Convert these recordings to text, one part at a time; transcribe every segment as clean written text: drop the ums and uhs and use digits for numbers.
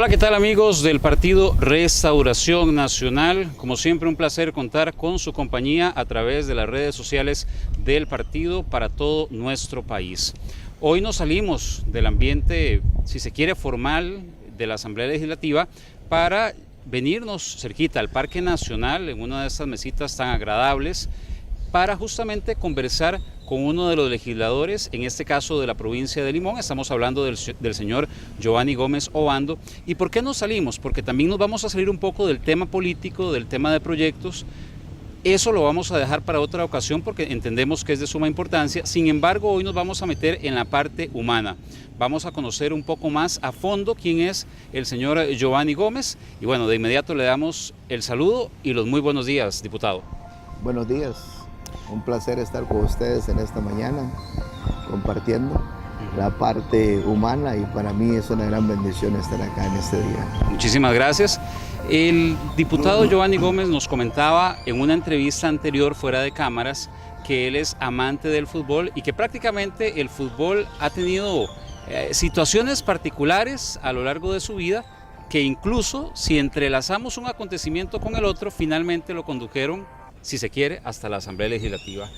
Hola, ¿qué tal amigos del Partido Restauración Nacional? Como siempre, un placer contar con su compañía a través de las redes sociales del partido para todo nuestro país. Hoy nos salimos del ambiente, si se quiere, formal de la Asamblea Legislativa para venirnos cerquita al Parque Nacional en una de estas mesitas tan agradables para justamente conversar con uno de los legisladores, en este caso de la provincia de Limón. Estamos hablando del señor Giovanni Gómez Obando. ¿Y por qué nos salimos? Porque también nos vamos a salir un poco del tema político, del tema de proyectos. Eso lo vamos a dejar para otra ocasión porque entendemos que es de suma importancia. Sin embargo, hoy nos vamos a meter en la parte humana. Vamos a conocer un poco más a fondo quién es el señor Giovanni Gómez. Y bueno, de inmediato le damos el saludo y los muy buenos días, diputado. Buenos días. Un placer estar con ustedes en esta mañana, compartiendo la parte humana, y para mí es una gran bendición estar acá en este día. Muchísimas gracias. El diputado Giovanni Gómez nos comentaba en una entrevista anterior fuera de cámaras que él es amante del fútbol y que prácticamente el fútbol ha tenido situaciones particulares a lo largo de su vida que incluso si entrelazamos un acontecimiento con el otro, finalmente lo condujeron, si se quiere, hasta la Asamblea Legislativa.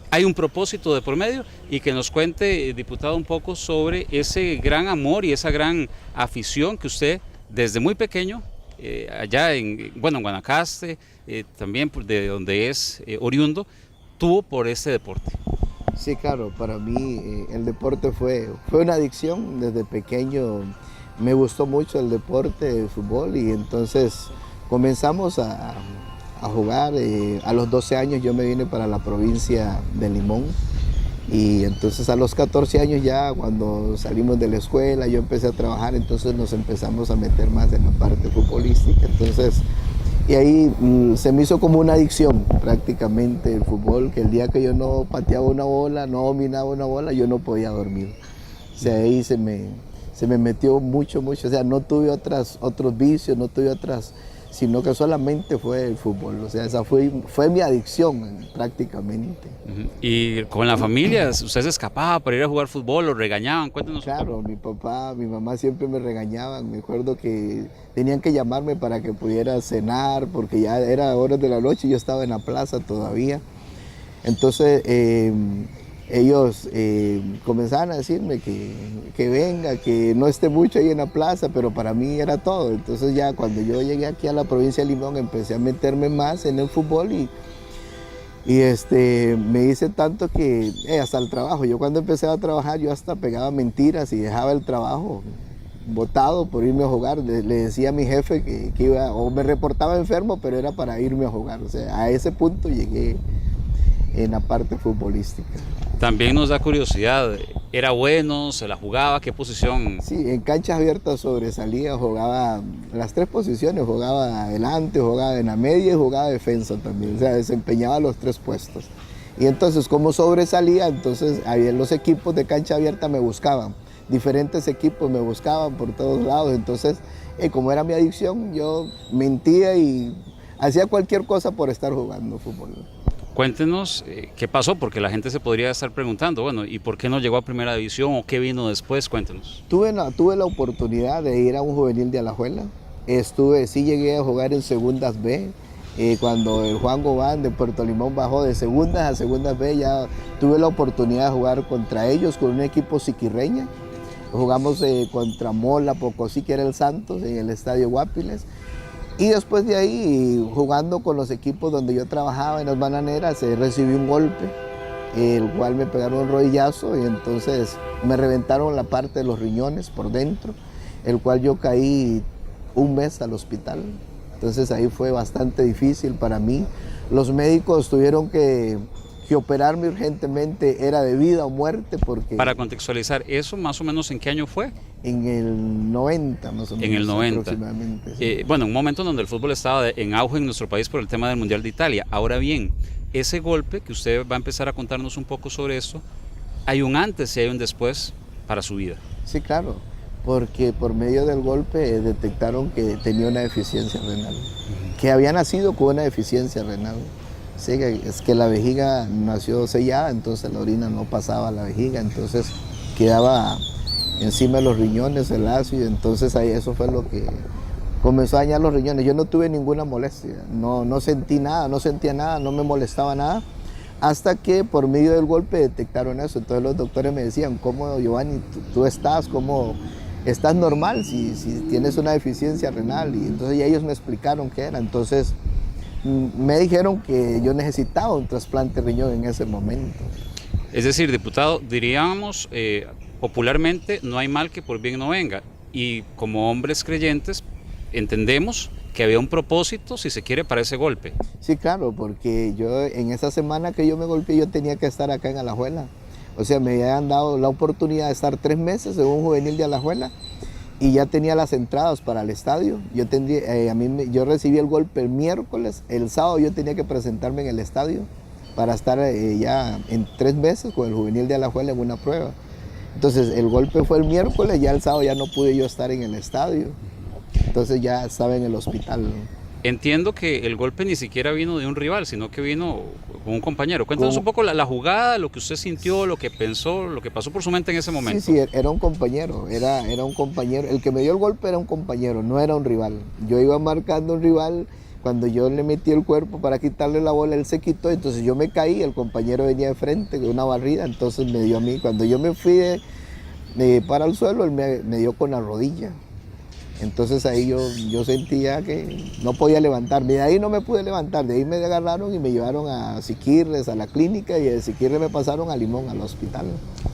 Hay un propósito de por medio y que nos cuente, diputado, un poco sobre ese gran amor y esa gran afición que usted desde muy pequeño, allá en Guanacaste, también de donde es oriundo, tuvo por este deporte. Sí, claro, para mí el deporte fue una adicción. Desde pequeño me gustó mucho el deporte, el fútbol, y entonces comenzamos a jugar. A los 12 años yo me vine para la provincia de Limón, y entonces a los 14 años ya, cuando salimos de la escuela, yo empecé a trabajar, entonces nos empezamos a meter más en la parte futbolística. Entonces, y ahí se me hizo como una adicción prácticamente el fútbol, que el día que yo no pateaba una bola, no dominaba una bola, yo no podía dormir. O sea, ahí se me metió mucho, o sea, no tuve otros vicios, no tuve otras, sino que solamente fue el fútbol. O sea, esa fue mi adicción prácticamente. ¿Y con la familia usted se escapaba para ir a jugar fútbol, lo regañaban? Cuéntenos. Claro, mi papá, mi mamá siempre me regañaban. Me acuerdo que tenían que llamarme para que pudiera cenar, porque ya era horas de la noche y yo estaba en la plaza todavía. Entonces ellos comenzaban a decirme que venga, que no esté mucho ahí en la plaza, pero para mí era todo. Entonces ya cuando yo llegué aquí a la provincia de Limón empecé a meterme más en el fútbol, y me hice tanto que hasta el trabajo. Yo cuando empecé a trabajar yo hasta pegaba mentiras y dejaba el trabajo botado por irme a jugar. Le decía a mi jefe que iba, o me reportaba enfermo, pero era para irme a jugar. O sea, a ese punto llegué en la parte futbolística. También nos da curiosidad, ¿era bueno? ¿Se la jugaba? ¿Qué posición? Sí, en canchas abiertas sobresalía, jugaba las tres posiciones, jugaba adelante, jugaba en la media y jugaba defensa también. O sea, desempeñaba los tres puestos. Y entonces, como sobresalía, entonces los equipos de cancha abierta me buscaban. Diferentes equipos me buscaban por todos lados. Entonces, como era mi adicción, yo mentía y hacía cualquier cosa por estar jugando fútbol. Cuéntenos qué pasó, porque la gente se podría estar preguntando, bueno, ¿y por qué no llegó a primera división o qué vino después? Cuéntenos. Tuve la oportunidad de ir a un juvenil de Alajuela. Sí llegué a jugar en segundas B. Cuando el Juan Gobán de Puerto Limón bajó de segundas a segundas B, ya tuve la oportunidad de jugar contra ellos con un equipo siquirreña. Jugamos contra Mola, Pocosí, que era el Santos, en el estadio Guapiles. Y después de ahí, jugando con los equipos donde yo trabajaba en las bananeras, recibí un golpe, el cual me pegaron un rodillazo, y entonces me reventaron la parte de los riñones por dentro, el cual yo caí un mes al hospital. Entonces ahí fue bastante difícil para mí. Los médicos tuvieron que operarme urgentemente, era de vida o muerte. Porque para contextualizar, ¿eso más o menos en qué año fue? En el 90 más o menos. En el 90. Aproximadamente. Sí. Bueno, un momento donde el fútbol estaba en auge en nuestro país por el tema del Mundial de Italia. Ahora bien, ese golpe que usted va a empezar a contarnos un poco sobre esto, hay un antes y hay un después para su vida. Sí, claro, porque por medio del golpe detectaron que tenía una deficiencia renal, que había nacido con una deficiencia renal. Sí, es que la vejiga nació sellada, entonces la orina no pasaba a la vejiga, entonces quedaba encima de los riñones, el ácido, entonces ahí eso fue lo que comenzó a dañar los riñones. Yo no tuve ninguna molestia, no sentí nada, no sentía nada, no me molestaba nada, hasta que por medio del golpe detectaron eso. Entonces los doctores me decían, ¿cómo, Giovanni, tú estás? ¿Cómo estás normal si tienes una deficiencia renal? Y entonces ya ellos me explicaron qué era. Entonces me dijeron que yo necesitaba un trasplante de riñón en ese momento. Es decir, diputado, diríamos popularmente, no hay mal que por bien no venga. Y como hombres creyentes entendemos que había un propósito, si se quiere, para ese golpe. Sí, claro, porque yo en esa semana que yo me golpeé, yo tenía que estar acá en Alajuela. O sea, me habían dado la oportunidad de estar 3 meses en un juvenil de Alajuela y ya tenía las entradas para el estadio. Yo recibí el golpe el miércoles, el sábado yo tenía que presentarme en el estadio para estar ya en 3 meses con el juvenil de Alajuela en una prueba. Entonces el golpe fue el miércoles, ya el sábado ya no pude yo estar en el estadio. Entonces ya estaba en el hospital, ¿no? Entiendo que el golpe ni siquiera vino de un rival, sino que vino con un compañero. Cuéntanos un poco la jugada, lo que usted sintió, lo que pensó, lo que pasó por su mente en ese momento. Sí, era un compañero, era un compañero. El que me dio el golpe era un compañero, no era un rival. Yo iba marcando un rival, cuando yo le metí el cuerpo para quitarle la bola, él se quitó, entonces yo me caí, el compañero venía de frente con una barrida, entonces me dio a mí. Cuando yo me fui para el suelo, él me dio con la rodilla. Entonces ahí yo sentía que no podía levantarme, de ahí no me pude levantar, de ahí me agarraron y me llevaron a Siquirres, a la clínica, y de Siquirres me pasaron a Limón, al hospital.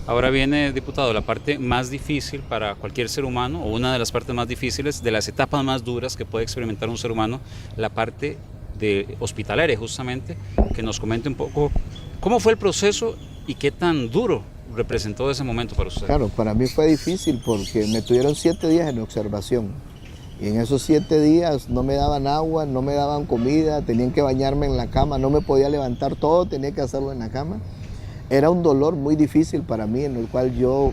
Ahora viene, diputado, la parte más difícil para cualquier ser humano, o una de las partes más difíciles, de las etapas más duras que puede experimentar un ser humano, la parte de hospitalaria justamente, que nos comente un poco cómo fue el proceso y qué tan duro representó ese momento para usted. Claro, para mí fue difícil porque me tuvieron 7 días en observación y en esos 7 días no me daban agua, no me daban comida, tenían que bañarme en la cama, no me podía levantar, todo tenía que hacerlo en la cama. Era un dolor muy difícil para mí, en el cual yo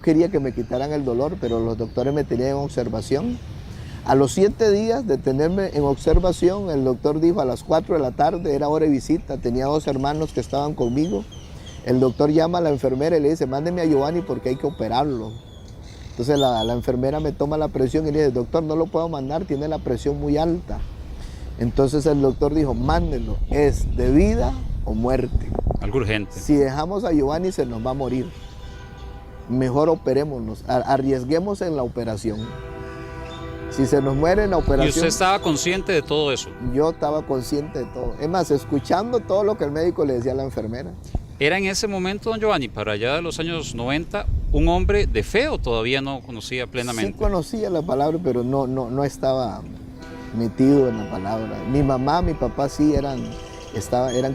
quería que me quitaran el dolor, pero los doctores me tenían en observación. A los 7 días de tenerme en observación, el doctor dijo a las 4 de la tarde, era hora de visita, tenía 2 hermanos que estaban conmigo. El doctor llama a la enfermera y le dice, mándeme a Giovanni porque hay que operarlo. Entonces la enfermera me toma la presión y le dice, doctor, no lo puedo mandar, tiene la presión muy alta. Entonces el doctor dijo, mándenlo, es de vida o muerte. Algo urgente. Si dejamos a Giovanni se nos va a morir. Mejor operémonos, arriesguemos en la operación. Si se nos muere en la operación... ¿Y usted estaba consciente de todo eso? Yo estaba consciente de todo. Es más, escuchando todo lo que el médico le decía a la enfermera. ¿Era en ese momento, don Giovanni, para allá de los años 90, un hombre de fe o todavía no conocía plenamente? Sí conocía la palabra, pero no estaba metido en la palabra. Mi mamá, mi papá sí eran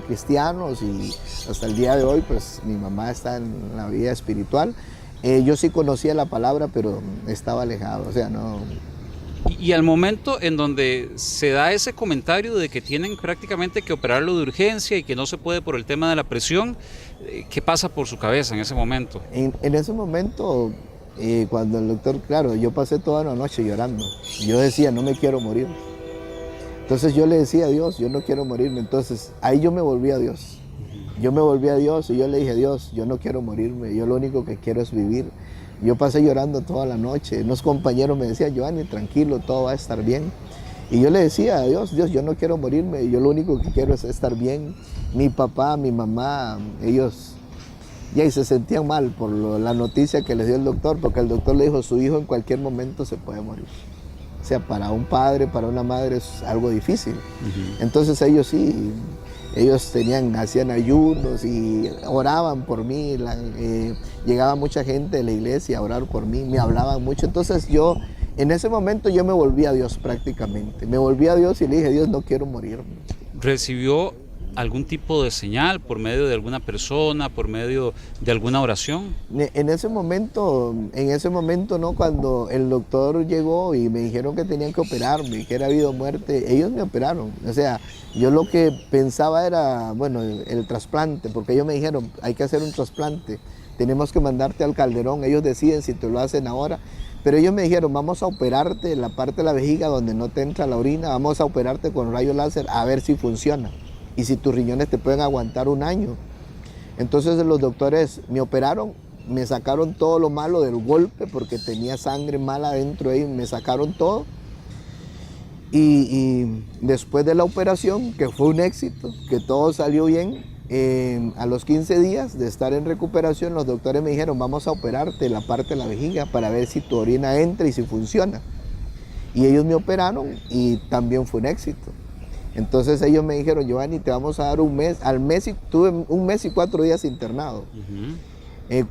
cristianos y hasta el día de hoy pues mi mamá está en la vida espiritual. Yo sí conocía la palabra, pero estaba alejado, o sea, no... Y al momento en donde se da ese comentario de que tienen prácticamente que operarlo de urgencia y que no se puede por el tema de la presión, ¿qué pasa por su cabeza en ese momento? En ese momento, cuando el doctor, claro, yo pasé toda la noche llorando. Yo decía, no me quiero morir. Entonces yo le decía a Dios, yo no quiero morirme. Entonces ahí yo me volví a Dios. Yo me volví a Dios y yo le dije, Dios, yo no quiero morirme, yo lo único que quiero es vivir. Yo pasé llorando toda la noche. Unos compañeros me decían, Giovanni, tranquilo, todo va a estar bien. Y yo le decía a Dios, yo no quiero morirme, yo lo único que quiero es estar bien. Mi papá, mi mamá, ellos ya se sentían mal por la noticia que les dio el doctor, porque el doctor le dijo, su hijo en cualquier momento se puede morir. O sea, para un padre, para una madre es algo difícil. Entonces ellos sí, hacían ayunos y oraban por mí, llegaba mucha gente de la iglesia a orar por mí, me hablaban mucho. Entonces yo, en ese momento yo me volví a Dios prácticamente. Me volví a Dios y le dije, Dios, no quiero morirme. ¿Recibió algún tipo de señal por medio de alguna persona, por medio de alguna oración? En ese momento no, cuando el doctor llegó y me dijeron que tenían que operarme, que era vida o muerte, ellos me operaron. O sea, yo lo que pensaba era, bueno, el trasplante, porque ellos me dijeron, hay que hacer un trasplante, tenemos que mandarte al Calderón, ellos deciden si te lo hacen ahora. Pero ellos me dijeron, vamos a operarte la parte de la vejiga donde no te entra la orina, vamos a operarte con rayo láser a ver si funciona. Y si tus riñones te pueden aguantar 1 año. Entonces los doctores me operaron me sacaron todo lo malo del golpe porque tenía sangre mala dentro ahí, me sacaron todo. Y después de la operación, que fue un éxito, que todo salió bien, a los 15 días de estar en recuperación, los doctores me dijeron, vamos a operarte la parte de la vejiga para ver si tu orina entra y si funciona. Y ellos me operaron y también fue un éxito. Entonces ellos me dijeron, Giovanni, te vamos a dar un mes. Al mes tuve un mes y 4 días internado.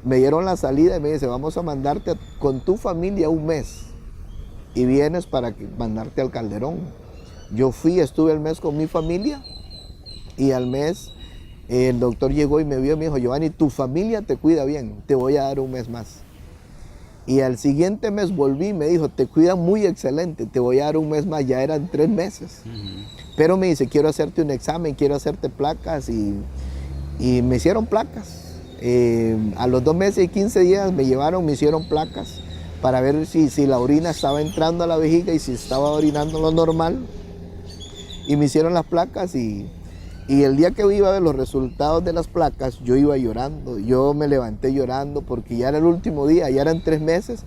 Me dieron la salida y me dice, vamos a mandarte con tu familia un mes. Y vienes para mandarte al Calderón. Yo fui, estuve el mes con mi familia y al mes el doctor llegó y me vio y me dijo, Giovanni, tu familia te cuida bien, te voy a dar un mes más. Y al siguiente mes volví y me dijo, te cuidan muy excelente, te voy a dar un mes más, ya eran 3 meses. Pero me dice, quiero hacerte un examen, quiero hacerte placas y me hicieron placas. A los 2 meses y 15 días me llevaron, me hicieron placas para ver si la orina estaba entrando a la vejiga y si estaba orinando lo normal. Y me hicieron las placas y el día que iba a ver los resultados de las placas, yo iba llorando. Yo me levanté llorando porque ya era el último día, ya eran 3 meses.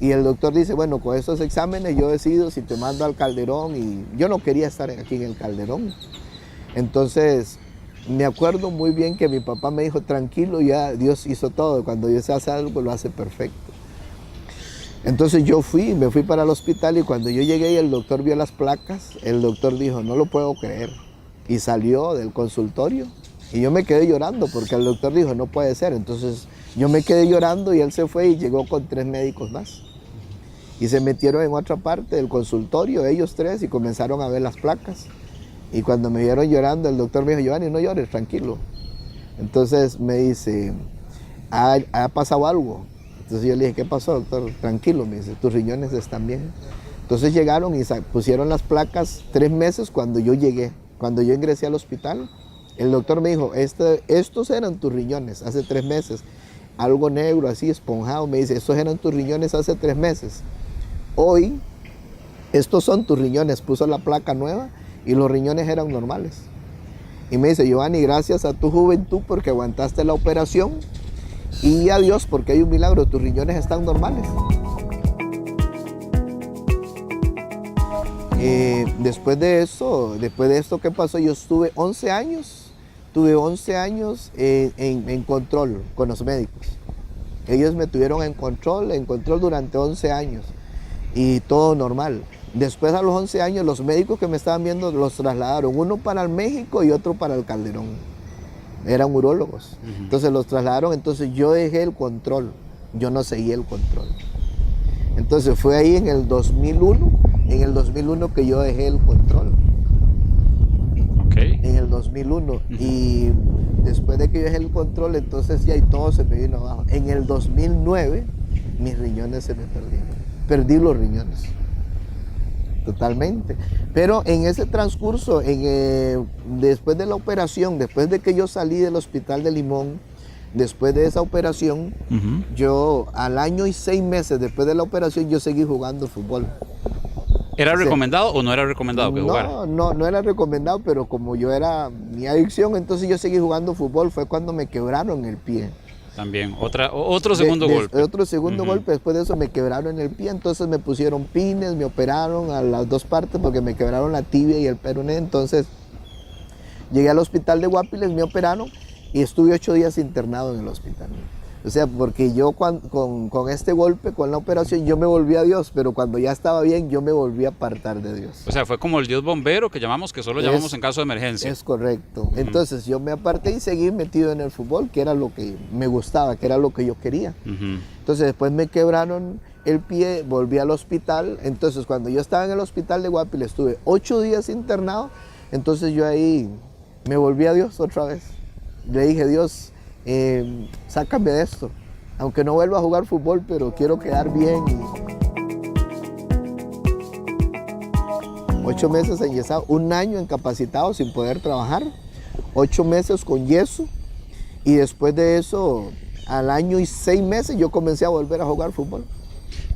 Y el doctor dice, bueno, con estos exámenes yo decido si te mando al Calderón. Y yo no quería estar aquí en el Calderón. Entonces, me acuerdo muy bien que mi papá me dijo, tranquilo, ya Dios hizo todo. Cuando Dios hace algo, lo hace perfecto. Entonces yo me fui para el hospital y cuando yo llegué y el doctor vio las placas, el doctor dijo, no lo puedo creer. Y salió del consultorio y yo me quedé llorando porque el doctor dijo, no puede ser. Entonces yo me quedé llorando y él se fue y llegó con 3 médicos más. Y se metieron en otra parte del consultorio, ellos 3, y comenzaron a ver las placas. Y cuando me vieron llorando, el doctor me dijo, Giovanni, no llores, tranquilo. Entonces me dice, ¿ha pasado algo? Entonces yo le dije, ¿qué pasó, doctor? Tranquilo, me dice, tus riñones están bien. Entonces llegaron y pusieron las placas 3 meses cuando yo llegué. Cuando yo ingresé al hospital, el doctor me dijo, estos eran tus riñones hace 3 meses. Algo negro, así esponjado, me dice, estos eran tus riñones hace 3 meses. Hoy, estos son tus riñones. Puso la placa nueva y los riñones eran normales. Y me dice, Giovanni, gracias a tu juventud porque aguantaste la operación y a Dios porque hay un milagro, tus riñones están normales. Después de esto que pasó, yo estuve 11 años en control con los médicos. Ellos me tuvieron en control durante 11 años y todo normal. Después a los 11 años los médicos que me estaban viendo los trasladaron, uno para el México y otro para el Calderón. Eran urólogos. Entonces los trasladaron, entonces yo dejé el control, yo no seguí el control. Entonces fue ahí en el 2001 que yo dejé el control. Okay. En el 2001. Y después de que yo dejé el control, entonces ya y todo se me vino abajo. En el 2009, mis riñones se me perdieron. Perdí los riñones. Totalmente. Pero en ese transcurso, después de la operación, después de que yo salí del hospital de Limón, después de esa operación, yo al año y 6 meses después de la operación, yo seguí jugando fútbol. ¿Era recomendado o no era recomendado que jugara? No era recomendado, pero como yo era mi adicción, entonces yo seguí jugando fútbol. Fue cuando me quebraron el pie. También, otro segundo golpe. Otro segundo golpe, después de eso me quebraron el pie, entonces me pusieron pines, me operaron a las 2 partes porque me quebraron la tibia y el peroné. Entonces llegué al hospital de Guapiles, me operaron y estuve 8 días internado en el hospital. O sea, porque yo con este golpe, con la operación, yo me volví a Dios, pero cuando ya estaba bien, yo me volví a apartar de Dios. O sea, fue como el Dios bombero que llamamos, que solo llamamos en caso de emergencia. Es correcto. Entonces yo me aparté y seguí metido en el fútbol, que era lo que me gustaba, que era lo que yo quería. Entonces después me quebraron el pie, volví al hospital. Entonces cuando yo estaba en el hospital de Guapiles, estuve 8 días internado. Entonces yo ahí me volví a Dios otra vez. Le dije, Dios, sácame de esto, aunque no vuelva a jugar fútbol, pero quiero quedar bien. 8 meses enyesado, 1 año incapacitado sin poder trabajar, 8 meses con yeso, y después de eso, al año y 6 meses, yo comencé a volver a jugar fútbol.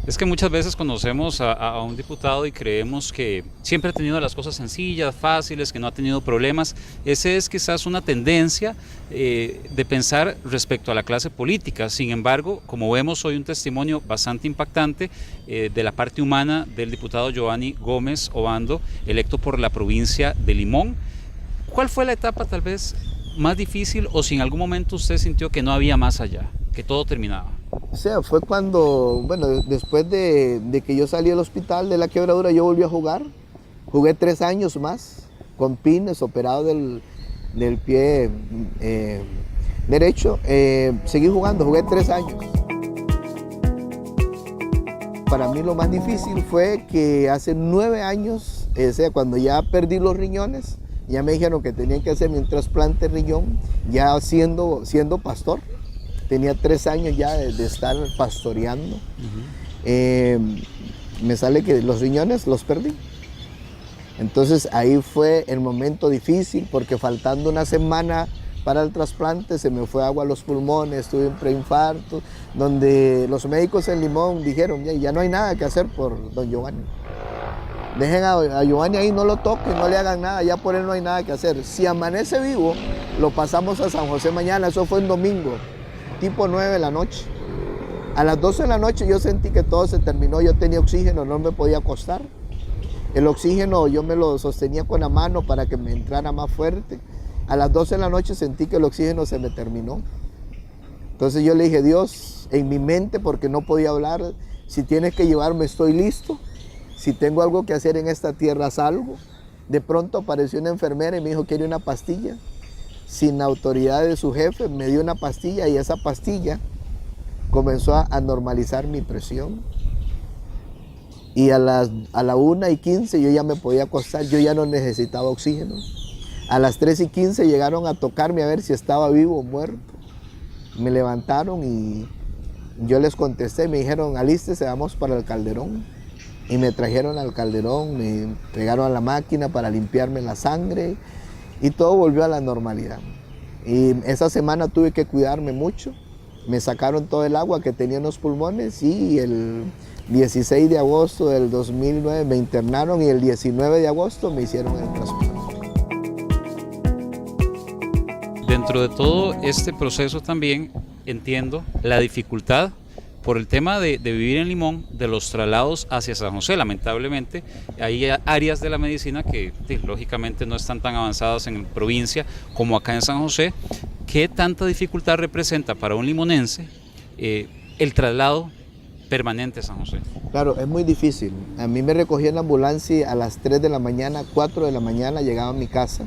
Es que muchas veces conocemos a un diputado y creemos que siempre ha tenido las cosas sencillas, fáciles, que no ha tenido problemas. Esa es quizás una tendencia de pensar respecto a la clase política. Sin embargo, como vemos hoy un testimonio bastante impactante de la parte humana del diputado Giovanni Gómez Obando, electo por la provincia de Limón. ¿Cuál fue la etapa tal vez más difícil o si en algún momento usted sintió que no había más allá, que todo terminaba? O sea, fue cuando, bueno, después de que yo salí del hospital de la quebradura, yo volví a jugar. Jugué 3 años más, con pines, operado del pie derecho. Seguí jugando, jugué 3 años. Para mí lo más difícil fue que hace 9 años, o sea, cuando ya perdí los riñones, ya me dijeron que tenían que hacerme un trasplante de riñón, ya siendo pastor. Tenía 3 años ya de estar pastoreando. Me sale que los riñones los perdí. Entonces ahí fue el momento difícil porque faltando una semana para el trasplante se me fue agua a los pulmones, tuve un preinfarto, donde los médicos en Limón dijeron, ya no hay nada que hacer por don Giovanni. Dejen a Giovanni ahí, no lo toquen, no le hagan nada, ya por él no hay nada que hacer. Si amanece vivo, lo pasamos a San José mañana, eso fue un domingo. Tipo 9 de la noche. A las 12 de la noche yo sentí que todo se terminó, yo tenía oxígeno, no me podía acostar. El oxígeno yo me lo sostenía con la mano para que me entrara más fuerte. A las 12 de la noche sentí que el oxígeno se me terminó. Entonces yo le dije, Dios, en mi mente, porque no podía hablar, si tienes que llevarme estoy listo. Si tengo algo que hacer en esta tierra, salgo. De pronto apareció una enfermera y me dijo, ¿quiere una pastilla? Sin la autoridad de su jefe, me dio una pastilla y esa pastilla comenzó a normalizar mi presión. Y a la 1:15 yo ya me podía acostar, yo ya no necesitaba oxígeno. A las 3:15 llegaron a tocarme a ver si estaba vivo o muerto. Me levantaron y yo les contesté, me dijeron, alístese, vamos para el Calderón. Y me trajeron al Calderón, me pegaron a la máquina para limpiarme la sangre. Y todo volvió a la normalidad. Y esa semana tuve que cuidarme mucho. Me sacaron todo el agua que tenía en los pulmones y el 16 de agosto del 2009 me internaron y el 19 de agosto me hicieron el trasplante. Dentro de todo este proceso también entiendo la dificultad por el tema de vivir en Limón, de los traslados hacia San José. Lamentablemente hay áreas de la medicina que lógicamente no están tan avanzadas en provincia como acá en San José. ¿Qué tanta dificultad representa para un limonense el traslado permanente a San José? Claro, es muy difícil. A mí me recogían la ambulancia a las 3 de la mañana, 4 de la mañana llegaba a mi casa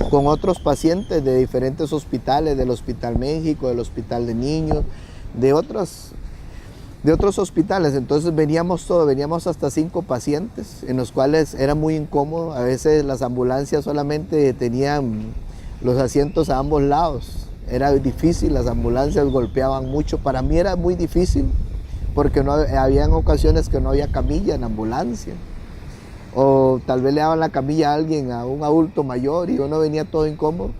con otros pacientes de diferentes hospitales, del Hospital México, del Hospital de Niños, de otros hospitales. Entonces veníamos hasta 5 pacientes, en los cuales era muy incómodo. A veces las ambulancias solamente tenían los asientos a ambos lados. Era difícil, las ambulancias golpeaban mucho. Para mí era muy difícil, porque habían ocasiones que no había camilla en ambulancia. O tal vez le daban la camilla a alguien, a un adulto mayor, y uno venía todo incómodo.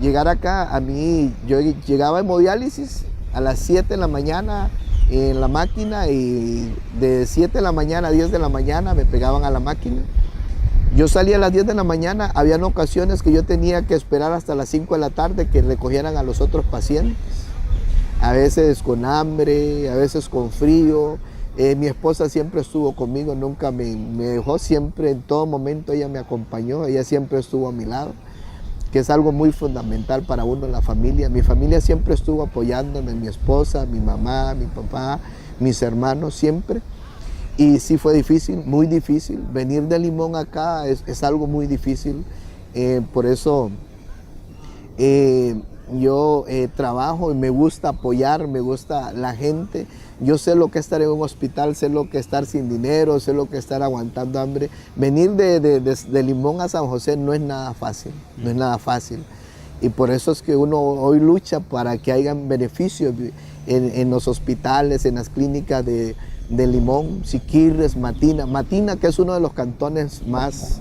Llegar acá, a mí, yo llegaba a hemodiálisis a las 7 de la mañana, en la máquina, y de 7 de la mañana a 10 de la mañana me pegaban a la máquina. Yo salía a las 10 de la mañana, habían ocasiones que yo tenía que esperar hasta las 5 de la tarde que recogieran a los otros pacientes. A veces con hambre, a veces con frío. Mi esposa siempre estuvo conmigo, nunca me dejó, siempre, en todo momento ella me acompañó, ella siempre estuvo a mi lado, que es algo muy fundamental para uno en la familia. Mi familia siempre estuvo apoyándome, mi esposa, mi mamá, mi papá, mis hermanos, siempre. Y sí fue difícil, muy difícil. Venir de Limón acá es algo muy difícil. Por eso yo trabajo y me gusta apoyar, me gusta la gente. Yo sé lo que es estar en un hospital, sé lo que es estar sin dinero, sé lo que es estar aguantando hambre. Venir de Limón a San José no es nada fácil, no es nada fácil. Y por eso es que uno hoy lucha para que hayan beneficios en los hospitales, en las clínicas de Limón, Siquirres, Matina, que es uno de los cantones más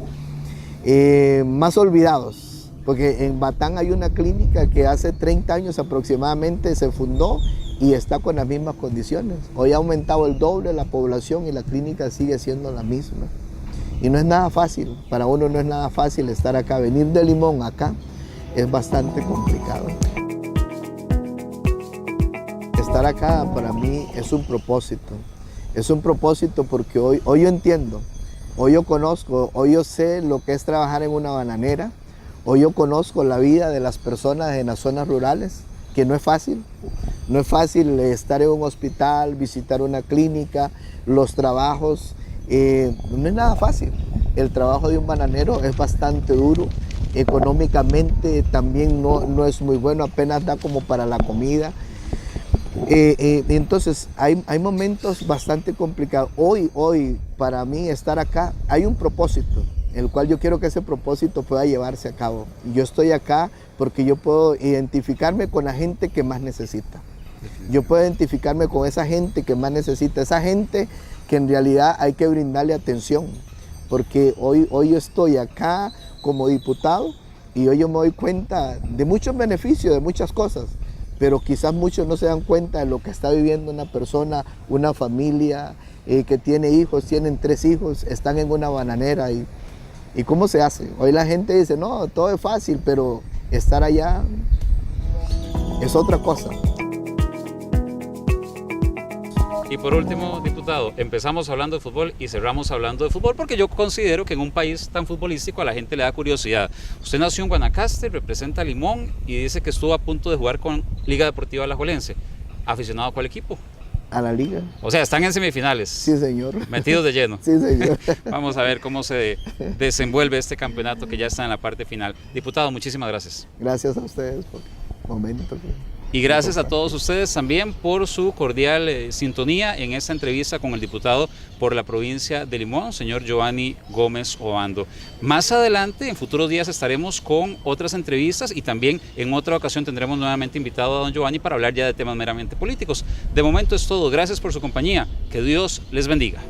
olvidados. Porque en Batán hay una clínica que hace 30 años aproximadamente se fundó y está con las mismas condiciones. Hoy ha aumentado el doble la población y la clínica sigue siendo la misma. Y no es nada fácil, para uno no es nada fácil estar acá, venir de Limón acá es bastante complicado. Estar acá para mí es un propósito porque hoy yo entiendo, hoy yo conozco, hoy yo sé lo que es trabajar en una bananera, hoy yo conozco la vida de las personas en las zonas rurales, que no es fácil estar en un hospital, visitar una clínica, los trabajos, no es nada fácil. El trabajo de un bananero es bastante duro, económicamente también no es muy bueno, apenas da como para la comida. Entonces hay momentos bastante complicados. Hoy para mí estar acá hay un propósito, el cual yo quiero que ese propósito pueda llevarse a cabo. Yo estoy acá porque yo puedo identificarme con la gente que más necesita. Yo puedo identificarme con esa gente que más necesita, esa gente que en realidad hay que brindarle atención, porque hoy yo estoy acá como diputado y hoy yo me doy cuenta de muchos beneficios, de muchas cosas, pero quizás muchos no se dan cuenta de lo que está viviendo una persona, una familia que tiene hijos, tienen 3 hijos, están en una bananera y ¿cómo se hace? Hoy la gente dice, no, todo es fácil, pero estar allá es otra cosa. Y por último, diputado, empezamos hablando de fútbol y cerramos hablando de fútbol porque yo considero que en un país tan futbolístico a la gente le da curiosidad. Usted nació en Guanacaste, representa a Limón y dice que estuvo a punto de jugar con Liga Deportiva Alajuelense. ¿Aficionado a cuál equipo? A la liga. O sea, están en semifinales. Sí, señor. Metidos de lleno. Sí, señor. Vamos a ver cómo se desenvuelve este campeonato que ya está en la parte final. Diputado, muchísimas gracias. Gracias a ustedes por el momento. Y gracias a todos ustedes también por su cordial sintonía en esta entrevista con el diputado por la provincia de Limón, señor Giovanni Gómez Obando. Más adelante, en futuros días, estaremos con otras entrevistas y también en otra ocasión tendremos nuevamente invitado a don Giovanni para hablar ya de temas meramente políticos. De momento es todo. Gracias por su compañía. Que Dios les bendiga.